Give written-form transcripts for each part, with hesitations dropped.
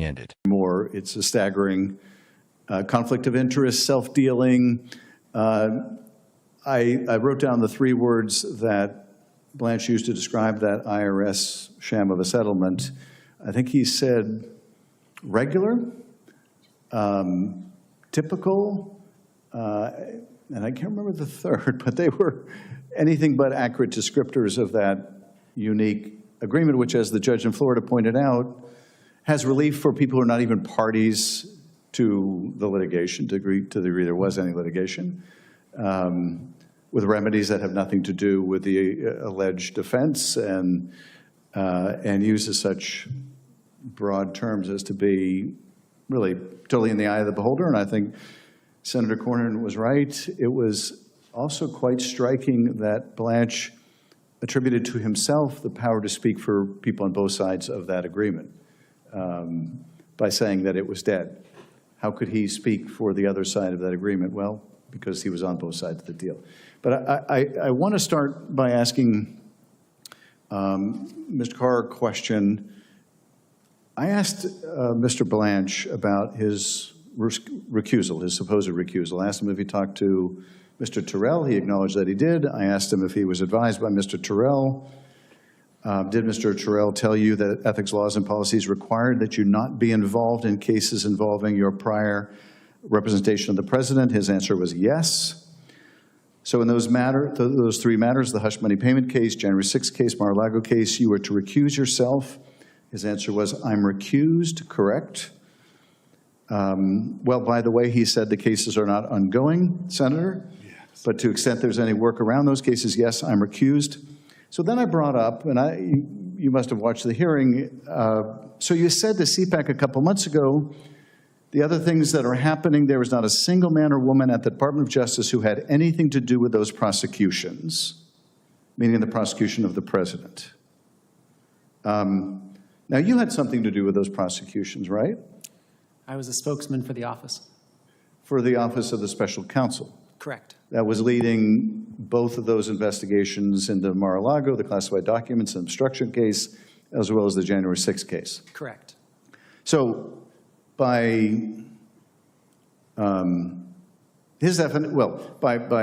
ended. More, it's a staggering conflict of interest, self-dealing. I wrote down the 3 words that Blanche used to describe that IRS sham of a settlement. I think he said regular, typical, and I can't remember the third, but they were anything but accurate descriptors of that unique agreement, which, as the judge in Florida pointed out, has relief for people who are not even parties to the litigation, to the degree there was any litigation, with remedies that have nothing to do with the alleged offense, and uses such broad terms as to be really totally in the eye of the beholder. And I think Senator Cornyn was right. It was also quite striking that Blanche attributed to himself the power to speak for people on both sides of that agreement by saying that it was dead. How could he speak for the other side of that agreement? Well, because he was on both sides of the deal. But I want to start by asking Mr. Carr a question. I asked Mr. Blanche about his recusal, his supposed recusal. I asked him if he talked to Mr. Terrell. He acknowledged that he did. I asked him if he was advised by Mr. Terrell. Did Mr. Terrell tell you that ethics laws and policies required that you not be involved in cases involving your prior representation of the president? His answer was yes. So in those 3 matters, the hush money payment case, January 6th case, Mar-a-Lago case, you were to recuse yourself. His answer was, I'm recused, correct? Well, by the way, he said the cases are not ongoing, Senator, yes. But to the extent there's any work around those cases, yes, I'm recused. So then I brought up, and you must have watched the hearing, so you said to CPAC a couple months ago, the other things that are happening, there was not a single man or woman at the Department of Justice who had anything to do with those prosecutions, meaning the prosecution of the president. Now, you had something to do with those prosecutions, right? I was a spokesman for the office. For the Office of the Special Counsel. Correct. That was leading both of those investigations into Mar-a-Lago, the classified documents and obstruction case, as well as the January 6th case. Correct. So by by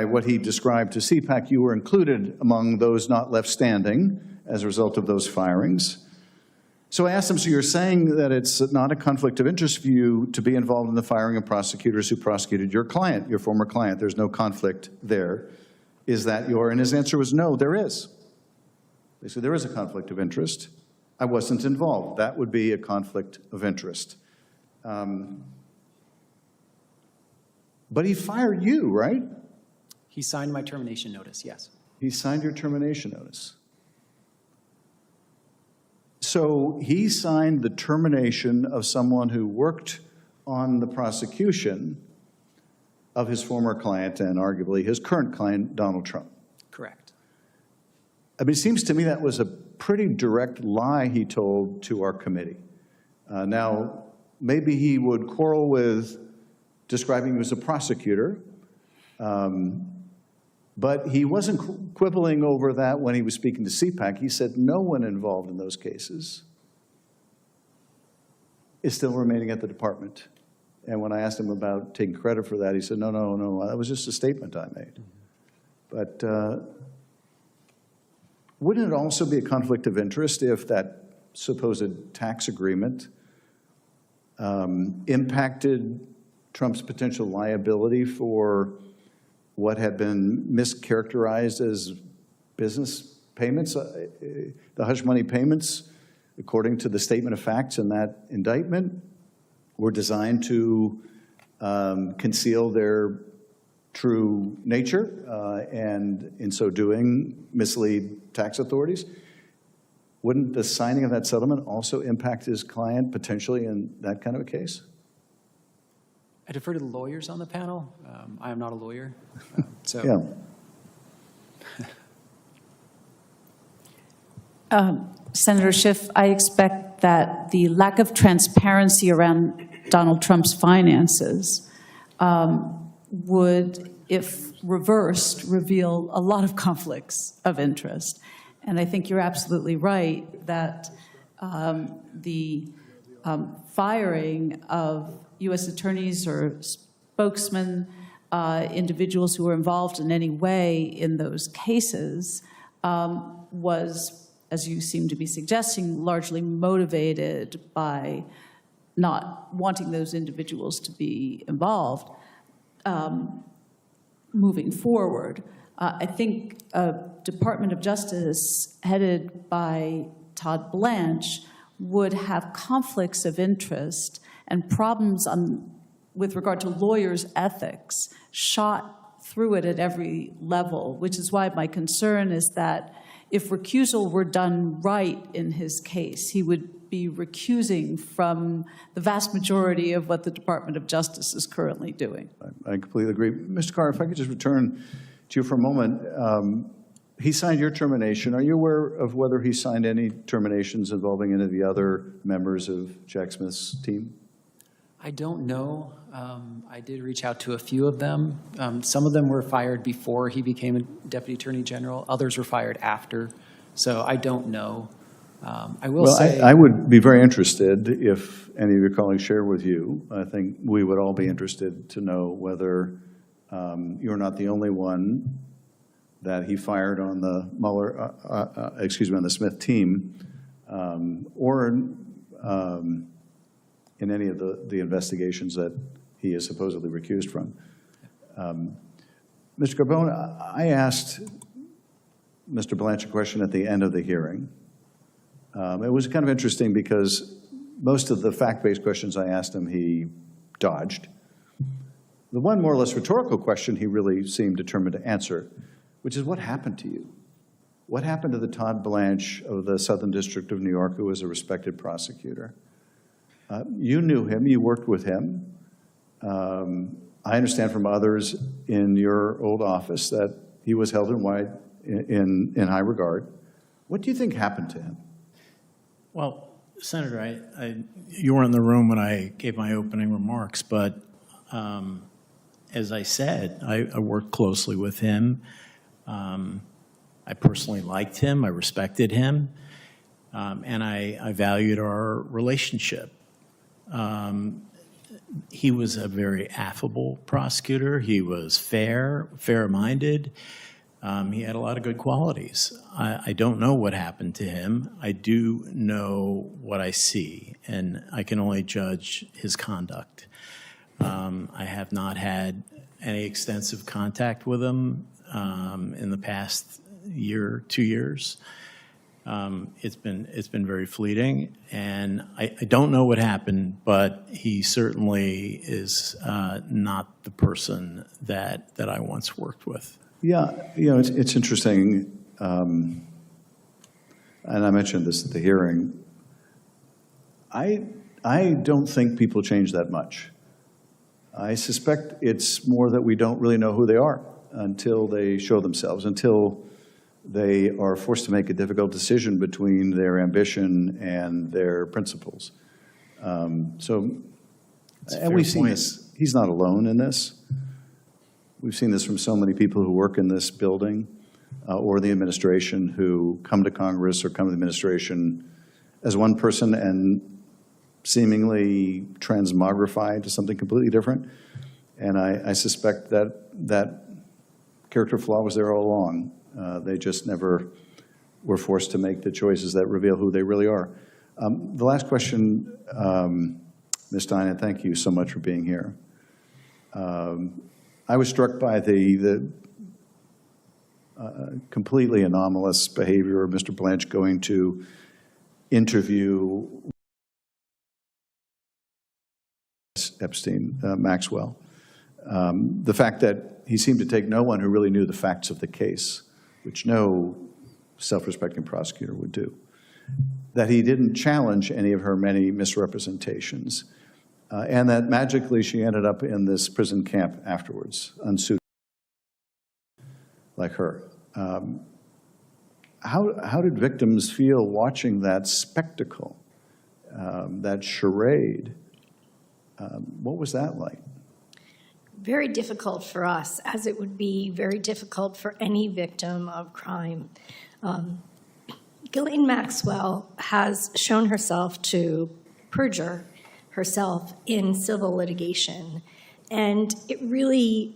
what he described to CPAC, you were included among those not left standing as a result of those firings. So I asked him, so you're saying that it's not a conflict of interest for you to be involved in the firing of prosecutors who prosecuted your client, your former client. There's no conflict there. Is that your, and his answer was no, there is. They said there is a conflict of interest. I wasn't involved. That would be a conflict of interest. But he fired you, right? He signed my termination notice, yes. He signed your termination notice. So he signed the termination of someone who worked on the prosecution of his former client and arguably his current client, Donald Trump. Correct. I mean, it seems to me that was a pretty direct lie he told to our committee. Now, maybe he would quarrel with describing him as a prosecutor, but he wasn't quibbling over that when he was speaking to CPAC. He said no one involved in those cases is still remaining at the department. And when I asked him about taking credit for that, he said, no, that was just a statement I made. But wouldn't it also be a conflict of interest if that supposed tax agreement impacted Trump's potential liability for what had been mischaracterized as business payments? The hush money payments, according to the statement of facts in that indictment, were designed to conceal their true nature and in so doing mislead tax authorities. Wouldn't the signing of that settlement also impact his client potentially in that kind of a case? I defer to the lawyers on the panel. I am not a lawyer. Senator Schiff, I expect that the lack of transparency around Donald Trump's finances would, if reversed, reveal a lot of conflicts of interest. And I think you're absolutely right that the firing of U.S. attorneys or spokesmen, individuals who were involved in any way in those cases, was, as you seem to be suggesting, largely motivated by not wanting those individuals to be involved moving forward. I think a Department of Justice headed by Todd Blanche would have conflicts of interest and problems with regard to lawyers' ethics shot through it at every level, which is why my concern is that if recusal were done right in his case, he would be recusing from the vast majority of what the Department of Justice is currently doing. I completely agree. Mr. Carr, if I could just return to you for a moment. He signed your termination. Are you aware of whether he signed any terminations involving any of the other members of Jack Smith's team? I don't know. I did reach out to a few of them. Some of them were fired before he became a deputy attorney general. Others were fired after. So I don't know. I will say... I would be very interested if any of your colleagues share with you. I think we would all be interested to know whether you're not the only one that he fired on the on the Smith team, or in any of the investigations that he is supposedly recused from. Mr. Carbone, I asked Mr. Blanche a question at the end of the hearing. It was kind of interesting because most of the fact-based questions I asked him, he dodged. The one more or less rhetorical question he really seemed determined to answer, which is, what happened to you? What happened to the Todd Blanche of the Southern District of New York, who was a respected prosecutor? You knew him, you worked with him. I understand from others in your old office that he was held in high regard. What do you think happened to him? Well, Senator, you weren't in the room when I gave my opening remarks, but as I said, I worked closely with him. I personally liked him, I respected him, and I valued our relationship. He was a very affable prosecutor. He was fair-minded. He had a lot of good qualities. I don't know what happened to him. I do know what I see, and I can only judge his conduct. I have not had any extensive contact with him in the past year, 2 years. It's been very fleeting, and I don't know what happened, but he certainly is not the person that I once worked with. Yeah, it's interesting, and I mentioned this at the hearing. I don't think people change that much. I suspect it's more that we don't really know who they are until they show themselves, until they are forced to make a difficult decision between their ambition and their principles. And we've seen this. He's not alone in this. We've seen this from so many people who work in this building or the administration, who come to Congress or come to the administration as one person and seemingly transmogrify to something completely different. And I suspect that character flaw was there all along. They just never were forced to make the choices that reveal who they really are. The last question, Ms. Stein, and thank you so much for being here. I was struck by the completely anomalous behavior of Mr. Blanche going to interview Epstein, Maxwell. The fact that he seemed to take no one who really knew the facts of the case, which no self-respecting prosecutor would do, that he didn't challenge any of her many misrepresentations, and that magically she ended up in this prison camp afterwards, unsuited like her. How did victims feel watching that spectacle, that charade? What was that like? Very difficult for us, as it would be very difficult for any victim of crime. Ghislaine Maxwell has shown herself to perjure herself in civil litigation. And it really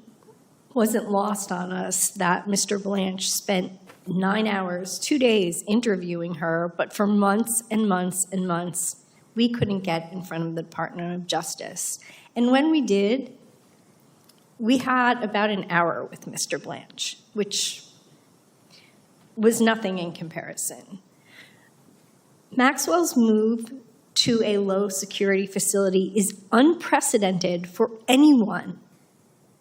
wasn't lost on us that Mr. Blanche spent 9 hours, 2 days interviewing her, but for months and months and months, we couldn't get in front of the Department of Justice. And when we did, we had about an hour with Mr. Blanche, which was nothing in comparison. Maxwell's move to a low-security facility is unprecedented for anyone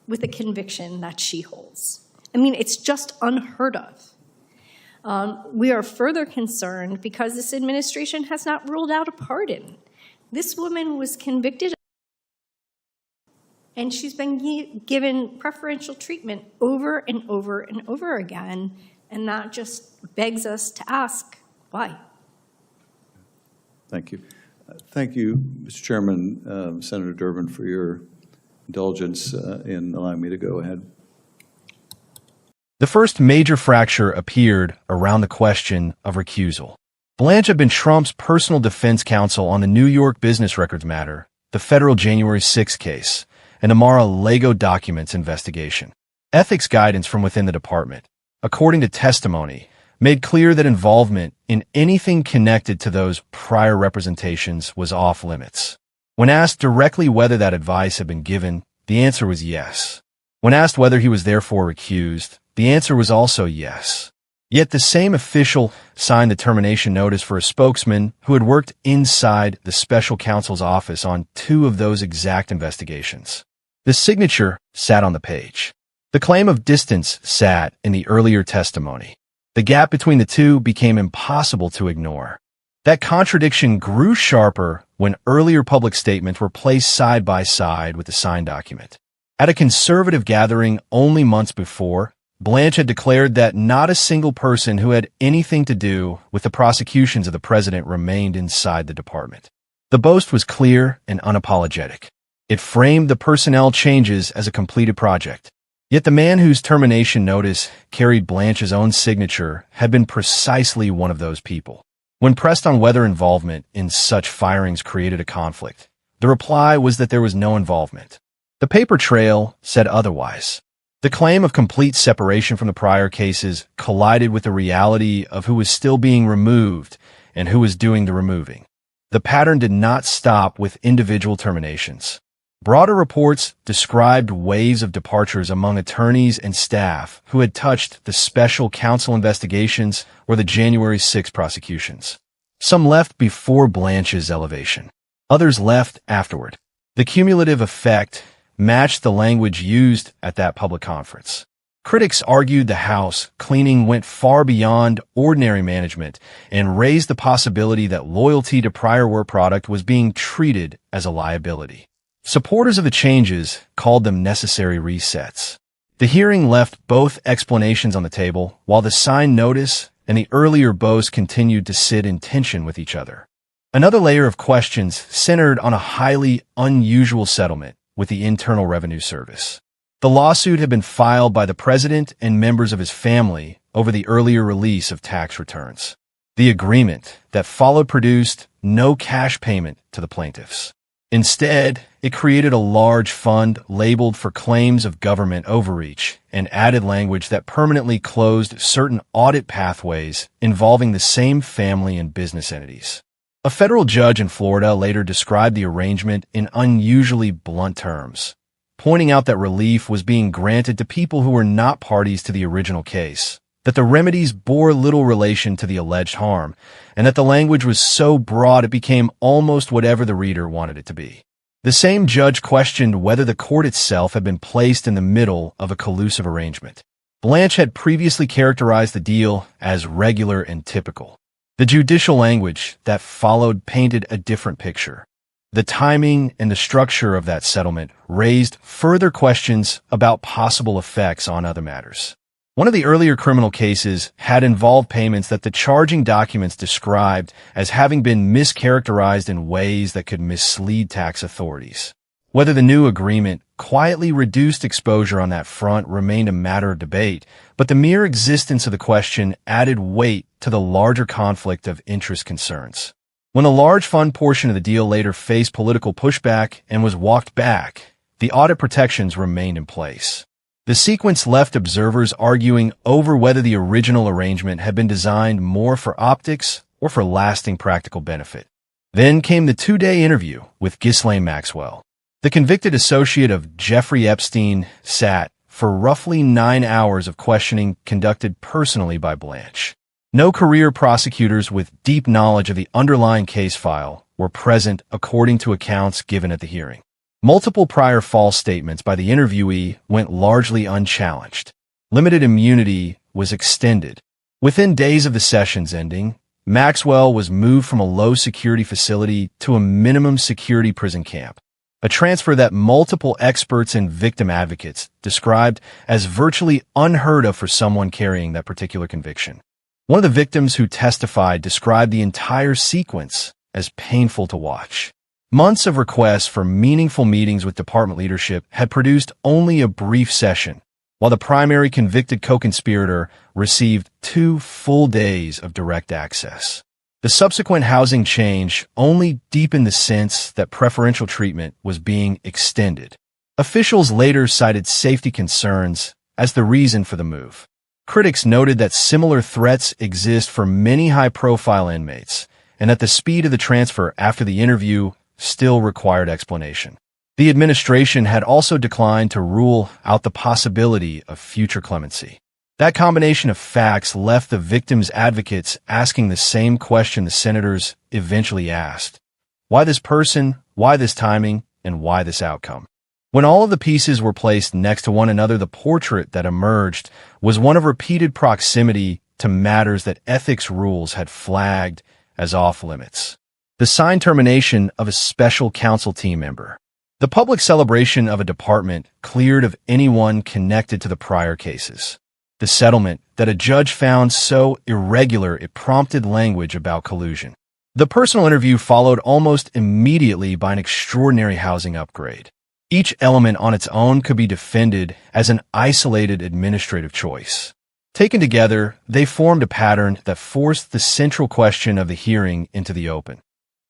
with a conviction that she holds. I mean, it's just unheard of. We are further concerned because this administration has not ruled out a pardon. This woman was convicted, and she's been given preferential treatment over and over and over again, and that just begs us to ask, why? Thank you. Thank you, Mr. Chairman, Senator Durbin, for your indulgence in allowing me to go ahead. The first major fracture appeared around the question of recusal. Blanche had been Trump's personal defense counsel on the New York business records matter, the federal January 6 case, and the Mar-a-Lago documents investigation. Ethics guidance from within the department, according to testimony, made clear that involvement in anything connected to those prior representations was off limits. When asked directly whether that advice had been given, the answer was yes. When asked whether he was therefore recused, the answer was also yes. Yet the same official signed the termination notice for a spokesman who had worked inside the special counsel's office on 2 of those exact investigations. The signature sat on the page. The claim of distance sat in the earlier testimony. The gap between the two became impossible to ignore. That contradiction grew sharper when earlier public statements were placed side by side with the signed document. At a conservative gathering only months before, Blanche had declared that not a single person who had anything to do with the prosecutions of the president remained inside the department. The boast was clear and unapologetic. It framed the personnel changes as a completed project. Yet the man whose termination notice carried Blanche's own signature had been precisely one of those people. When pressed on whether involvement in such firings created a conflict, the reply was that there was no involvement. The paper trail said otherwise. The claim of complete separation from the prior cases collided with the reality of who was still being removed and who was doing the removing. The pattern did not stop with individual terminations. Broader reports described waves of departures among attorneys and staff who had touched the special counsel investigations or the January 6 prosecutions. Some left before Blanche's elevation. Others left afterward. The cumulative effect matched the language used at that public conference. Critics argued the house cleaning went far beyond ordinary management and raised the possibility that loyalty to prior work product was being treated as a liability. Supporters of the changes called them necessary resets. The hearing left both explanations on the table, while the signed notice and the earlier boast continued to sit in tension with each other. Another layer of questions centered on a highly unusual settlement with the Internal Revenue Service. The lawsuit had been filed by the president and members of his family over the earlier release of tax returns. The agreement that followed produced no cash payment to the plaintiffs. Instead, it created a large fund labeled for claims of government overreach and added language that permanently closed certain audit pathways involving the same family and business entities. A federal judge in Florida later described the arrangement in unusually blunt terms, pointing out that relief was being granted to people who were not parties to the original case, that the remedies bore little relation to the alleged harm, and that the language was so broad it became almost whatever the reader wanted it to be. The same judge questioned whether the court itself had been placed in the middle of a collusive arrangement. Blanche had previously characterized the deal as regular and typical. The judicial language that followed painted a different picture. The timing and the structure of that settlement raised further questions about possible effects on other matters. One of the earlier criminal cases had involved payments that the charging documents described as having been mischaracterized in ways that could mislead tax authorities. Whether the new agreement quietly reduced exposure on that front remained a matter of debate, but the mere existence of the question added weight to the larger conflict of interest concerns. When the large fund portion of the deal later faced political pushback and was walked back, the audit protections remained in place. The sequence left observers arguing over whether the original arrangement had been designed more for optics or for lasting practical benefit. Then came the 2-day interview with Ghislaine Maxwell. The convicted associate of Jeffrey Epstein sat for roughly 9 hours of questioning conducted personally by Blanch. No career prosecutors with deep knowledge of the underlying case file were present according to accounts given at the hearing. Multiple prior false statements by the interviewee went largely unchallenged. Limited immunity was extended. Within days of the session's ending, Maxwell was moved from a low-security facility to a minimum-security prison camp, a transfer that multiple experts and victim advocates described as virtually unheard of for someone carrying that particular conviction. One of the victims who testified described the entire sequence as painful to watch. Months of requests for meaningful meetings with department leadership had produced only a brief session, while the primary convicted co-conspirator received 2 full days of direct access. The subsequent housing change only deepened the sense that preferential treatment was being extended. Officials later cited safety concerns as the reason for the move. Critics noted that similar threats exist for many high-profile inmates, and that the speed of the transfer after the interview still required explanation. The administration had also declined to rule out the possibility of future clemency. That combination of facts left the victims' advocates asking the same question the senators eventually asked. Why this person, why this timing, and why this outcome? When all of the pieces were placed next to one another, the portrait that emerged was one of repeated proximity to matters that ethics rules had flagged as off-limits. The signed termination of a special counsel team member. The public celebration of a department cleared of anyone connected to the prior cases. The settlement that a judge found so irregular it prompted language about collusion. The personal interview followed almost immediately by an extraordinary housing upgrade. Each element on its own could be defended as an isolated administrative choice. Taken together, they formed a pattern that forced the central question of the hearing into the open.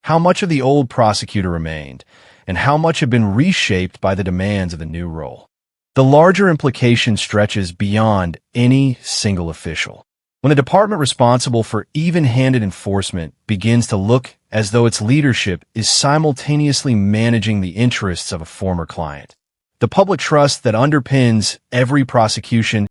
How much of the old prosecutor remained, and how much had been reshaped by the demands of the new role? The larger implication stretches beyond any single official. When the department responsible for even-handed enforcement begins to look as though its leadership is simultaneously managing the interests of a former client, the public trust that underpins every prosecution